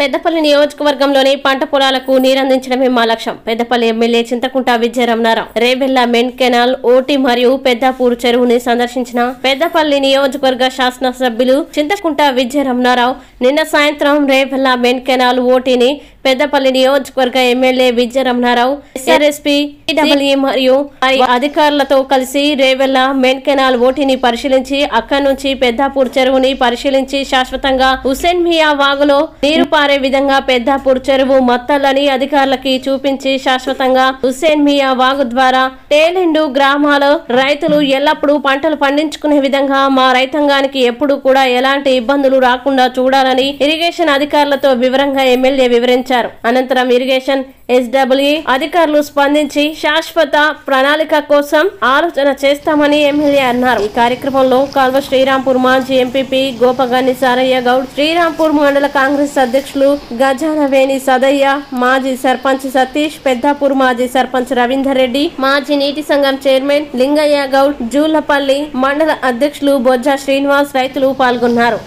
పెద్దపల్లి నియోజకవర్గంలోని పంట పొలాలకు నీరందించడమే మా లక్ష్యం. పెద్దపల్లి ఎమ్మెల్యే చింతకుంట విజయ రమణారావు రేవెల్ల మెన్ కెనాల్, ఓటి మరియు పెద్దాపూర్ చెరువుని సందర్శించిన పెద్దపల్లి నియోజకవర్గ శాసనసభ్యులు చింతకుంట విజయ రమణారావు నిన్న సాయంత్రం రేవెల్ల మెన్ కెనాల్, ఓటిని పెద్దపల్లి నియోజకవర్గ ఎమ్మెల్యే విజయ రమణారావు ఎస్ఆర్ఎస్పీ మరియు అధికారులతో కలిసి రేవెల్ల మెన్ కెనాల్, ఓటిని పరిశీలించి అక్కడి నుంచి పెద్దాపూర్ చెరువుని పరిశీలించి శాశ్వతంగా హుసేన్ మియా వాగులో నీరు పారే విధంగా పెద్దాపూర్ చెరువు మొత్తాలని అధికారులకి చూపించి శాశ్వతంగా హుసేన్ మియా వాగు ద్వారా తేలిండు గ్రామాల రైతులు ఎల్లప్పుడూ పంటలు పండించుకునే విధంగా మా రైతాంగానికి ఎప్పుడు కూడా ఎలాంటి ఇబ్బందులు రాకుండా చూడాలని ఇరిగేషన్ అధికారులతో వివరంగా ఎమ్మెల్యే వివరించారు. అనంతరం ఇరిగేషన్ ఎస్డబ్ల్యూ అధికారులు స్పందించి శాశ్వత ప్రణాళిక కోసం ఆలోచన చేస్తామని ఎమ్మెల్యే అన్నారు. ఈ కార్యక్రమంలో కాల్వ శ్రీరాంపూర్ మాజీ ఎంపీపీ గోపగాని సారయ్య గౌడ్, శ్రీరాంపూర్ మండల కాంగ్రెస్ అధ్యక్షులు గజానవేణి సదయ్య, మాజీ సర్పంచ్ సతీష్, పెద్దాపూర్ మాజీ సర్పంచ్ రవీందర్ రెడ్డి, మాజీ నీటి సంఘం చైర్మన్ లింగయ్య గౌడ్, జూలపల్లి మండల అధ్యక్షులు బొజ్జ శ్రీనివాస్, రైతులు పాల్గొన్నారు.